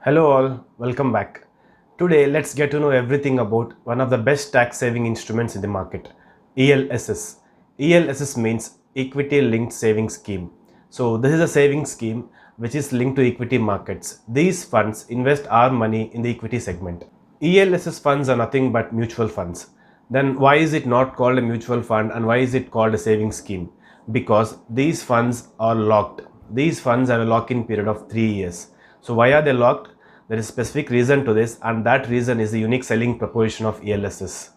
Hello all, welcome back. Today let's get to know everything about one of the best tax saving instruments in the market, ELSS. ELSS means Equity Linked Savings Scheme. So this is a saving scheme which is linked to equity markets. These funds invest our money in the equity segment. ELSS funds are nothing but mutual funds. Then why is it not called a mutual fund and why is it called a savings scheme? Because these funds are locked. These funds have a lock-in period of 3 years. So why are they locked? There is a specific reason to this, and that reason is the unique selling proposition of ELSS.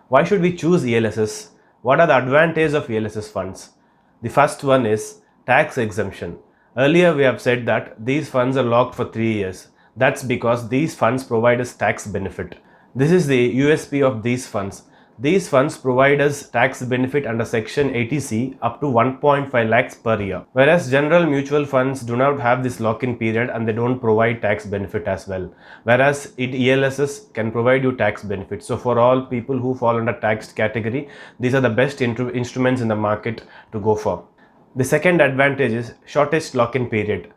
Why should we choose ELSS? What are the advantages of ELSS funds? The first one is tax exemption. Earlier we have said that these funds are locked for 3 years. That's because these funds provide us tax benefit. This is the USP of these funds. These funds provide us tax benefit under section 80C up to 1.5 lakhs per year. Whereas general mutual funds do not have this lock-in period and they don't provide tax benefit as well. Whereas ELSS can provide you tax benefit. So for all people who fall under taxed category, these are the best instruments in the market to go for. The second advantage is shortest lock-in period.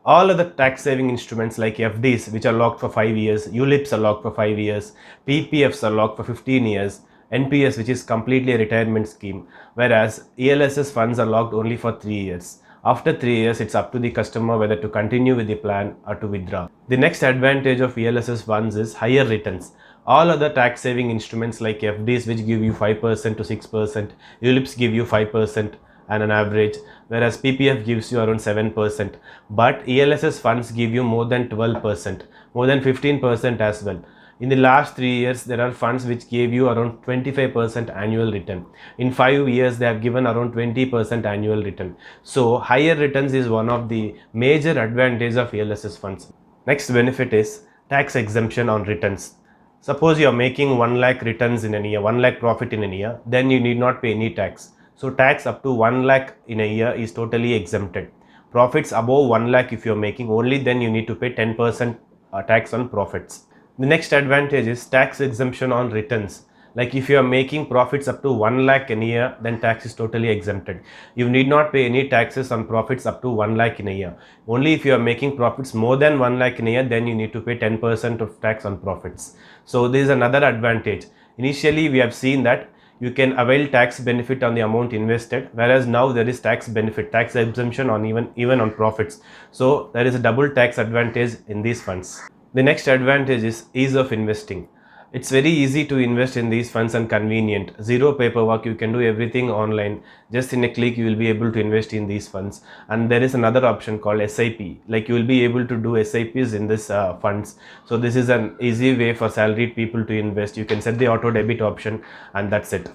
All other tax saving instruments like FDs, which are locked for 5 years, ULIPs are locked for 5 years, PPFs are locked for 15 years, NPS, which is completely a retirement scheme, whereas ELSS funds are locked only for 3 years. After 3 years, it's up to the customer whether to continue with the plan or to withdraw. The next advantage of ELSS funds is higher returns. All other tax saving instruments like FDs, which give you 5% to 6%, ULIPs give you 5% and an average, whereas PPF gives you around 7%, but ELSS funds give you more than 12%, more than 15% as well. In the last 3 years, there are funds which gave you around 25% annual return. In 5 years, they have given around 20% annual return. So higher returns is one of the major advantages of ELSS funds. Next benefit is tax exemption on returns. Suppose you are making 1 lakh returns in a year, 1 lakh profit in a year, then you need not pay any tax. So tax up to 1 lakh in a year is totally exempted. Profits above 1 lakh if you are making, only then you need to pay 10% tax on profits. The next advantage is tax exemption on returns. Like if you are making profits up to 1 lakh in a year, then tax is totally exempted. You need not pay any taxes on profits up to 1 lakh in a year. Only if you are making profits more than 1 lakh in a year, then you need to pay 10% of tax on profits. So this is another advantage. Initially, we have seen that you can avail tax benefit on the amount invested, whereas now there is tax benefit, tax exemption on even on profits. So there is a double tax advantage in these funds. The next advantage is ease of investing. It's very easy to invest in these funds and convenient. Zero paperwork, you can do everything online. Just in a click, you will be able to invest in these funds. And there is another option called SIP. Like you will be able to do SIPs in this funds. So this is an easy way for salaried people to invest. You can set the auto debit option and that's it.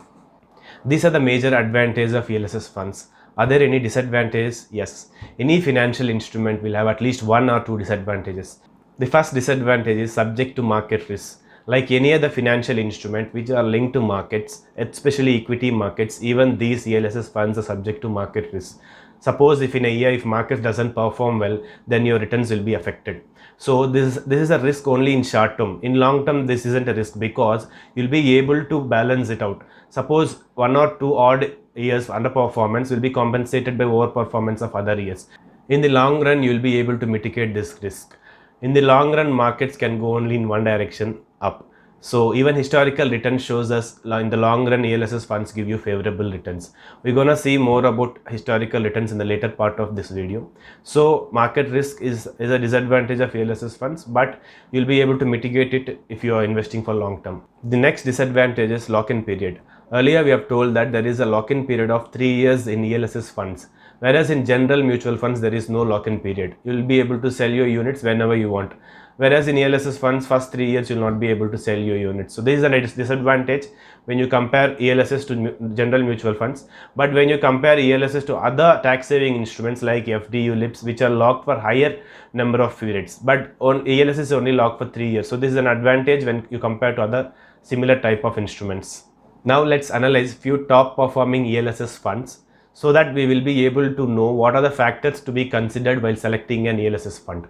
These are the major advantages of ELSS funds. Are there any disadvantages? Yes. Any financial instrument will have at least 1 or 2 disadvantages. The first disadvantage is subject to market risk. Like any other financial instrument which are linked to markets, especially equity markets, even these ELSS funds are subject to market risk. Suppose if in a year if market doesn't perform well, then your returns will be affected. So this is a risk only in short term. In long term, this isn't a risk because you'll be able to balance it out. Suppose 1 or 2 odd years underperformance will be compensated by overperformance of other years. In the long run, you will be able to mitigate this risk. In the long run, markets can go only in one direction, up. So even historical return shows us in the long run ELSS funds give you favorable returns. We're gonna see more about historical returns in the later part of this video. So market risk is a disadvantage of ELSS funds, but you'll be able to mitigate it if you are investing for long term. The next disadvantage is lock-in period. Earlier we have told that there is a lock-in period of 3 years in ELSS funds. Whereas in general mutual funds, there is no lock-in period. You will be able to sell your units whenever you want. Whereas in ELSS funds, first 3 years, you will not be able to sell your units. So this is a disadvantage when you compare ELSS to general mutual funds. But when you compare ELSS to other tax saving instruments like FD, ULIPs, which are locked for higher number of periods. But on ELSS is only locked for 3 years. So this is an advantage when you compare to other similar type of instruments. Now let's analyze few top performing ELSS funds, so that we will be able to know what are the factors to be considered while selecting an ELSS fund.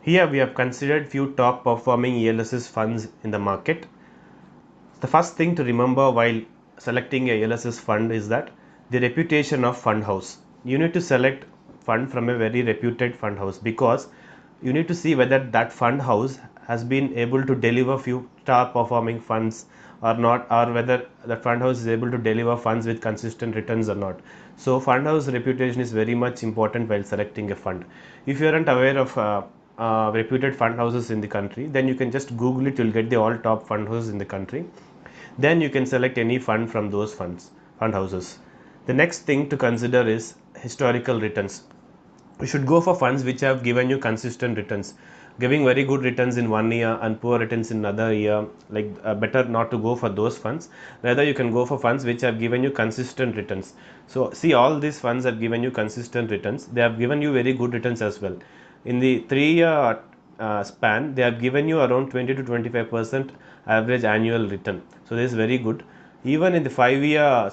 Here we have considered few top performing ELSS funds in the market. The first thing to remember while selecting a ELSS fund is that the reputation of fund house. You need to select fund from a very reputed fund house because you need to see whether that fund house has been able to deliver few star performing funds or not, or whether the fund house is able to deliver funds with consistent returns or not. So fund house reputation is very much important while selecting a fund. If you aren't aware of reputed fund houses in the country, then you can just google it, you'll get the all top fund houses in the country. Then you can select any fund from those fund houses. The next thing to consider is historical returns. You should go for funds which have given you consistent returns. Giving very good returns in 1 year and poor returns in another year, like better not to go for those funds. Rather, you can go for funds which have given you consistent returns. So see, all these funds have given you consistent returns. They have given you very good returns as well. In the 3 year span, they have given you around 20 to 25% average annual return. So this is very good. Even in the 5 year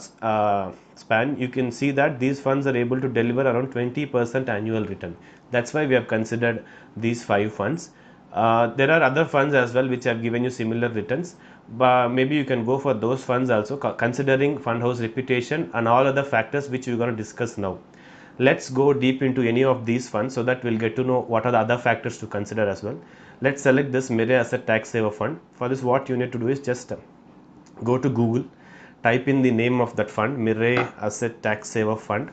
span, you can see that these funds are able to deliver around 20% annual return. That's why we have considered these 5 funds. There are other funds as well which have given you similar returns, but maybe you can go for those funds also, considering fund house reputation and all other factors which we're going to discuss now. Let's go deep into any of these funds so that we'll get to know what are the other factors to consider as well. Let's select this Mirae Asset Tax Saver Fund. For this, what you need to do is just go to Google, type in the name of that fund, Mirae Asset Tax Saver Fund.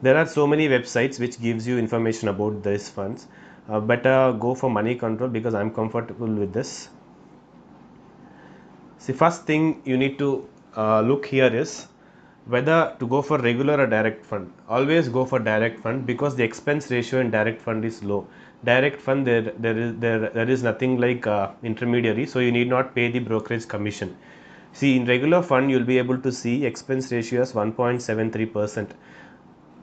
There are so many websites which gives you information about these funds. Better go for money control because I'm comfortable with this. See, first thing you need to look here is whether to go for regular or direct fund. Always go for direct fund because the expense ratio in direct fund is low. Direct fund, there is nothing like intermediary, so you need not pay the brokerage commission. See, in regular fund you'll be able to see expense ratio as 1.73%.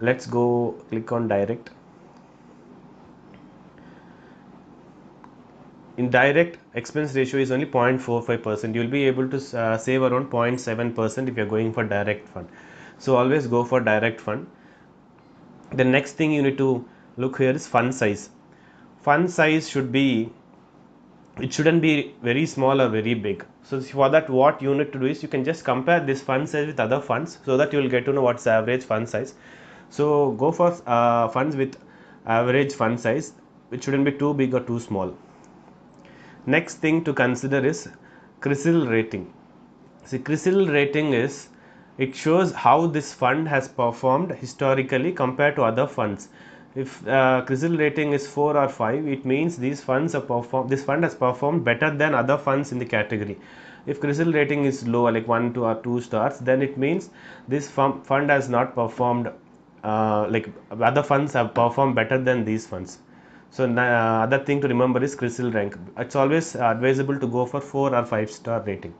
Let's go click on direct. In direct, expense ratio is only 0.45%. You'll be able to save around 0.7% if you're going for direct fund. So always go for direct fund. The next thing you need to look here is fund size. Fund size should be, it shouldn't be very small or very big. So for that, what you need to do is you can just compare this fund size with other funds so that you will get to know what's the average fund size. So go for funds with average fund size, which shouldn't be too big or too small. Next thing to consider is CRISIL rating. See, CRISIL rating is, it shows how this fund has performed historically compared to other funds. If CRISIL rating is 4 or 5, it means this fund has performed better than other funds in the category. If CRISIL rating is low, like 1, 2 or 2 stars, then it means this fund has not performed like other funds have performed better than these funds. So other thing to remember is CRISIL rank. It's always advisable to go for 4 or 5 star rating.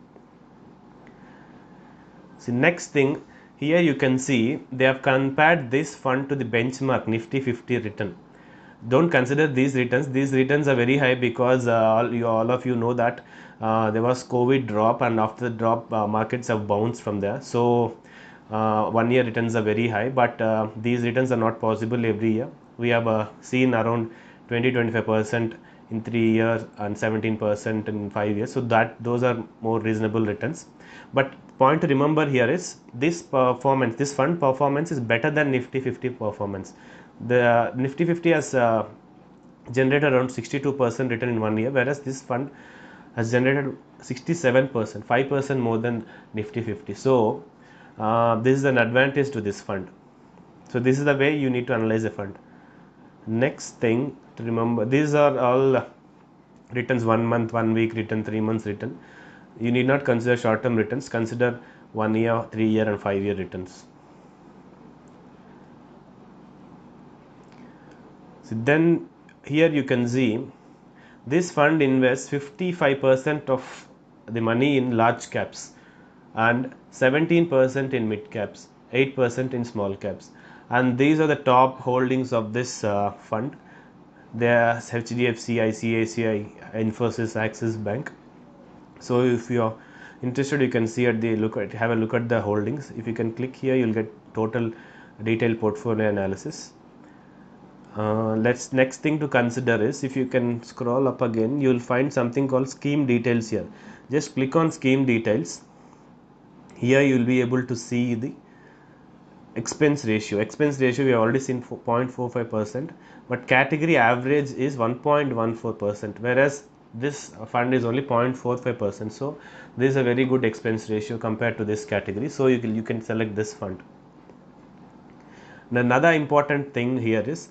So next thing, here you can see they have compared this fund to the benchmark Nifty 50 return. Don't consider these returns. These returns are very high because all of you know that there was COVID drop, and after the drop markets have bounced from there. So 1 year returns are very high, but these returns are not possible every year. We have seen around 20-25% in 3 years and 17% in 5 years. So that those are more reasonable returns. But point to remember here is this fund performance is better than Nifty 50 performance. The Nifty 50 has generated around 62% return in 1 year, whereas this fund has generated 67%, 5% more than Nifty 50. So this is an advantage to this fund. So this is the way you need to analyze a fund. Next thing to remember, these are all returns: 1 month, 1 week return, 3 months return. You need not consider short term returns, consider 1 year, 3 year and 5 year returns. So then here you can see this fund invests 55% of the money in large caps and 17% in mid caps, 8% in small caps, and these are the top holdings of this fund. There is HDFC, ICICI, Infosys, Axis Bank. So if you are interested, you can see have a look at the holdings. If you can click here, you'll get total detailed portfolio analysis. Next thing to consider is, if you can scroll up again, you will find something called scheme details here. Just click on scheme details. Here you will be able to see the expense ratio. Expense ratio we have already seen 0.45%, but category average is 1.14%, whereas this fund is only 0.45%. So this is a very good expense ratio compared to this category. So you can select this fund. And another important thing here is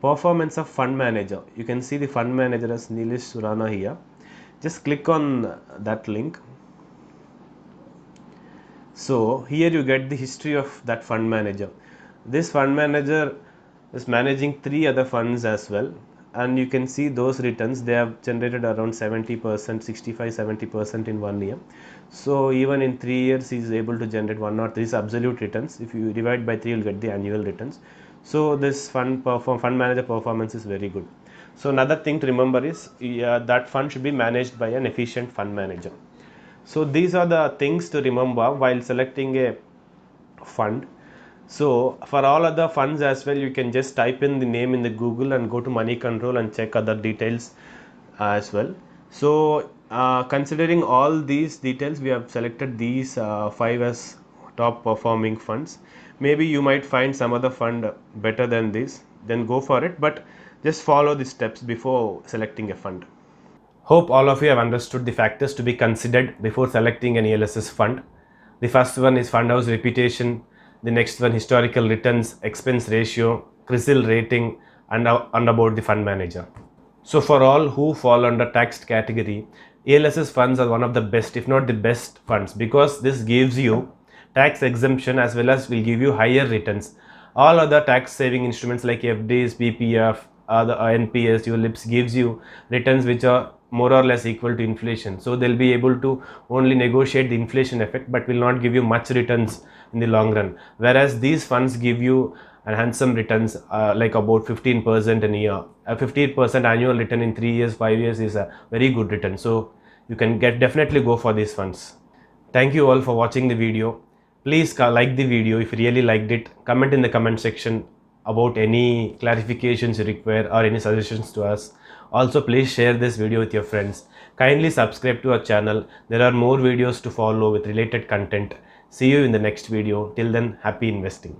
performance of fund manager. You can see the fund manager as Nilesh Surana here. Just click on that link. So here you get the history of that fund manager. This fund manager is managing 3 other funds as well, and you can see those returns. They have generated around 70%, 65-70% in 1 year. So even in 3 years he is able to generate 103 absolute returns. If you divide by 3, you will get the annual returns. So this fund manager performance is very good. So another thing to remember is that fund should be managed by an efficient fund manager. So these are the things to remember while selecting a fund. So for all other funds as well, you can just type in the name in the Google and go to Money Control and check other details as well. So considering all these details, we have selected these 5 as top performing funds. Maybe you might find some other fund better than this, then go for it, but just follow the steps before selecting a fund. Hope all of you have understood the factors to be considered before selecting an ELSS fund. The first one is fund house reputation, the next one historical returns, expense ratio, CRISIL rating, and about the fund manager. So for all who fall under taxed category, ELSS funds are one of the best, if not the best funds, because this gives you tax exemption as well as will give you higher returns. All other tax saving instruments like FDs, PPF, the NPS, ULIPs gives you returns which are more or less equal to inflation. So they'll be able to only negotiate the inflation effect, but will not give you much returns in the long run. Whereas these funds give you a handsome returns like about 15% in a year. A 15% annual return in 3 years, 5 years is a very good return. So you can definitely go for these funds. Thank you all for watching the video. Please like the video if you really liked it. Comment in the comment section about any clarifications you require or any suggestions to us. Also, please share this video with your friends. Kindly subscribe to our channel. There are more videos to follow with related content. See you in the next video. Till then, happy investing.